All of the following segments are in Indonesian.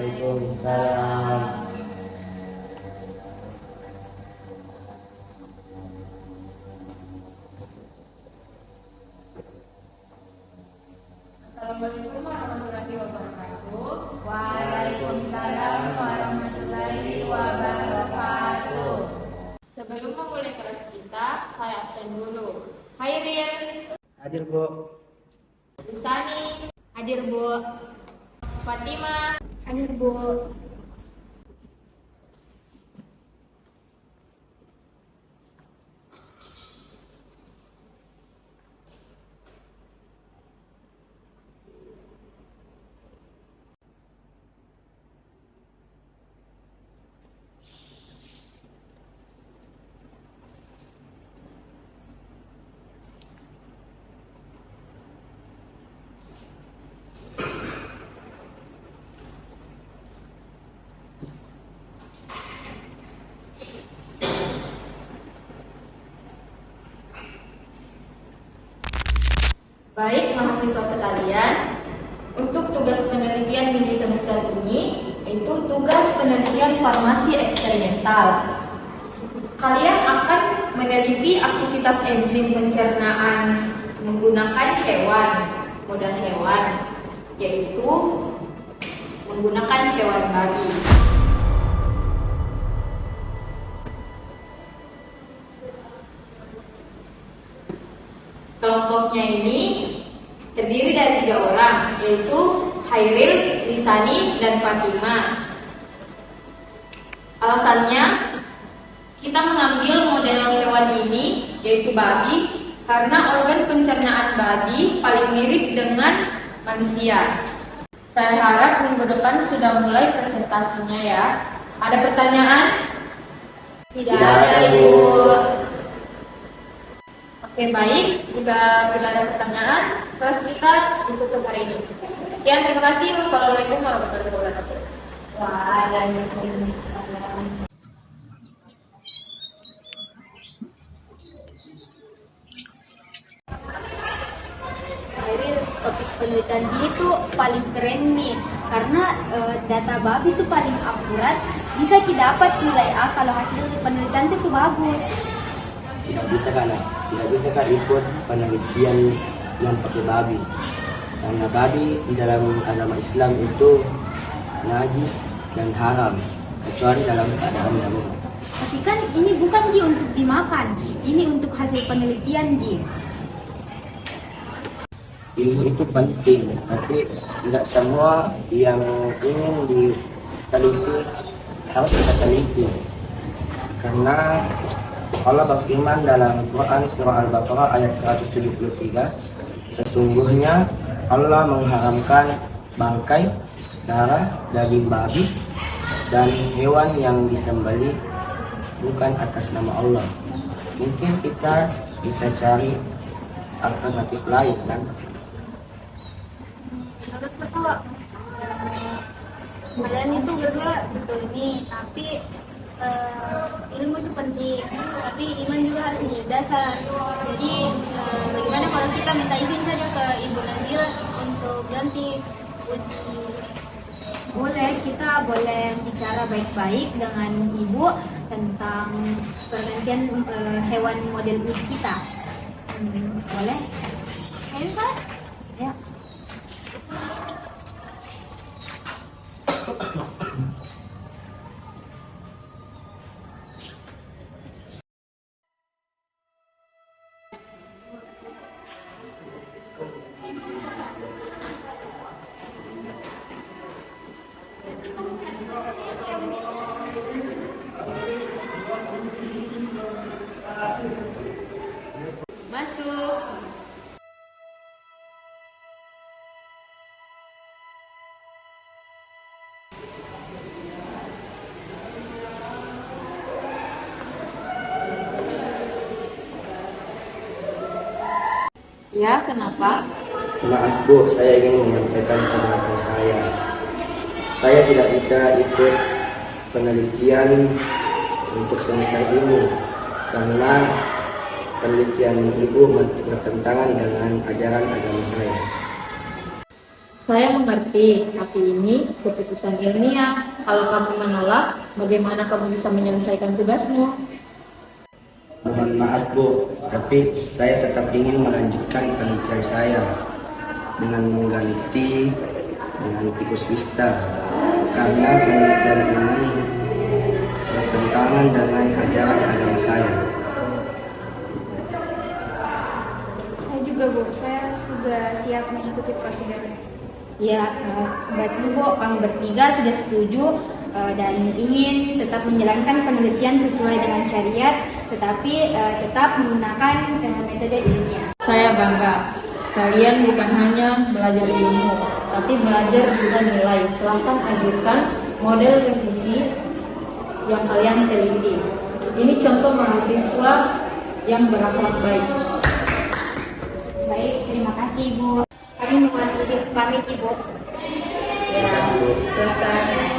Waalaikumsalam. Assalamualaikum warahmatullahi wabarakatuh. Waalaikumsalam warahmatullahi wabarakatuh. Sebelum memulai kelas kita, saya absen dulu. Hairil. Hadir, Bu. Lisani. Hadir, Bu. Fatima. Hadir, Bu. Baik mahasiswa sekalian, untuk tugas penelitian minggu semester ini yaitu tugas penelitian farmasi eksperimental. Kalian akan meneliti aktivitas enzim pencernaan menggunakan hewan, model hewan, yaitu menggunakan hewan babi. Kelompoknya ini terdiri dari 3 orang, yaitu Hairil, Lisani, dan Fatima. Alasannya, kita mengambil model hewan ini, yaitu babi, karena organ pencernaan babi paling mirip dengan manusia. Saya harap minggu depan sudah mulai presentasinya ya. Ada pertanyaan? Tidak ada, Ibu. Oke, baik. Jika tidak ada pertanyaan, kelas kita ditutup hari ini. Sekian, terima kasih. Wassalamualaikum warahmatullahi wabarakatuh. Waalaikumsalam. Topik penelitian ini tuh paling keren nih, karena data babi itu paling akurat, bisa kita dapat nilai A kalau hasil penelitian itu bagus. Tidak bisa kan ikut penelitian yang pakai babi, karena babi di dalam agama Islam itu najis dan haram kecuali dalam keadaan darurat. Tapi kan ini bukan Ji untuk dimakan, ini untuk hasil penelitian Ji. Ilmu itu penting, tapi tidak semua yang ingin diteliti harus kita teliti, karena Allah berfirman dalam Quran surah Al-Baqarah ayat 173, sesungguhnya Allah mengharamkan bangkai, darah, daging babi, dan hewan yang disembelih bukan atas nama Allah. Mungkin kita bisa cari alternatif lain kan? Menurutku tuh kalian itu berdua betul nih, tapi ilmu itu penting, tapi iman juga harus menjadi dasar. Jadi bagaimana kalau kita minta izin saja ke Ibu Nazila untuk ganti uji? Kita boleh bicara baik-baik dengan Ibu tentang pergantian hewan model uji kita. Boleh? Ayo Kak? Ya. Masuk. Ya, kenapa? Maaf Bu, saya ingin menyampaikan keberatan saya. Saya tidak bisa ikut penelitian untuk semester ini karena penelitian Ibu bertentangan dengan ajaran agama saya. Saya mengerti, tapi ini keputusan ilmiah. Kalau kamu menolak, bagaimana kamu bisa menyelesaikan tugasmu? Mohon maaf Bu, tapi saya tetap ingin melanjutkan penelitian saya dengan mengganti dengan tikus wista karena penelitian ini bertentangan dengan ajaran agama saya. Saya juga Bu, saya sudah siap mengikuti prosedurnya. Ya, berarti Bu, kami bertiga sudah setuju dan ingin tetap menjalankan penelitian sesuai dengan syariat, tetapi tetap menggunakan metode ilmiah. Saya bangga. Kalian bukan hanya belajar ilmu, tapi belajar juga nilai. Silahkan ajukan model revisi yang kalian teliti. Ini contoh mahasiswa yang berakhlak baik. Baik, terima kasih Bu. Kami mohon izin pamit Ibu. Terima kasih Bu. Silakan.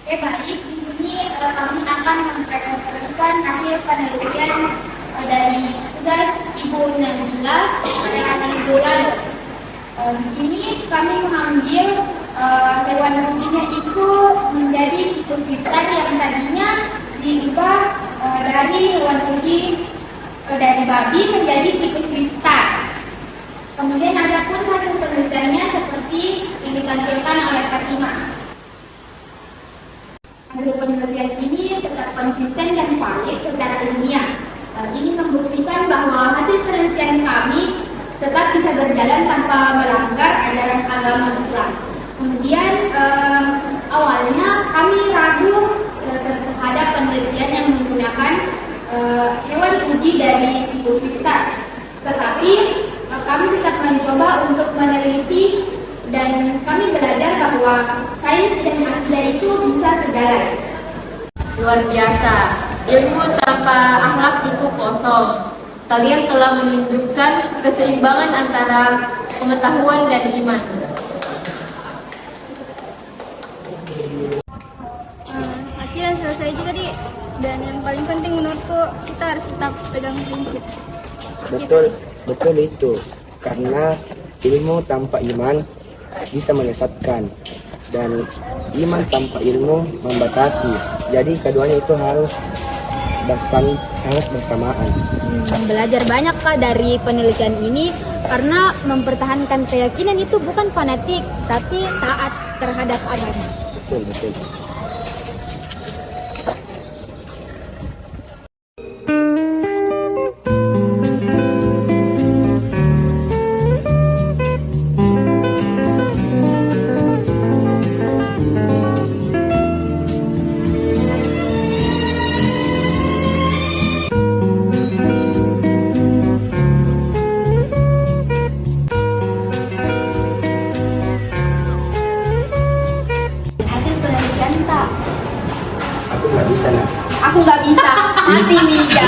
Oke baik, di sini kami akan mempresentasikan hasil penelitian dari tugas Ibu Nabila pada minggu lalu. Di sini kami mengambil hewan ruginya itu menjadi tikus wista yang tadinya diubah dari hewan rugi dari babi menjadi tikus wista. Kemudian ada pun hasil penelitiannya seperti yang ditampilkan oleh Fatimah. Hasil penelitian ini tetap konsisten dan valid secara ilmiah. Ini membuktikan bahwa hasil penelitian kami tetap bisa berjalan tanpa melanggar ajaran agama Islam. Kemudian awalnya kami ragu terhadap penelitian yang menggunakan hewan uji dari tikus wista. Tetapi kami tetap mencoba untuk meneliti dan kami belajar bahwa sains dan akidah itu bisa sejalan. Luar biasa. Ilmu tanpa akhlak itu kosong. Kalian telah menunjukkan keseimbangan antara pengetahuan dan iman. Akhirnya selesai juga Dik. Dan yang paling penting menurutku kita harus tetap pegang prinsip. Betul itu. Karena ilmu tanpa iman bisa menyesatkan dan iman tanpa ilmu membatasi. Jadi keduanya itu harus bersamaan. Belajar banyak Kak dari penelitian ini karena mempertahankan keyakinan itu bukan fanatik, tapi taat terhadap agama. Betul. Hasil penelitian tak? Aku nggak bisa nak. Aku nggak bisa. Mati Mija.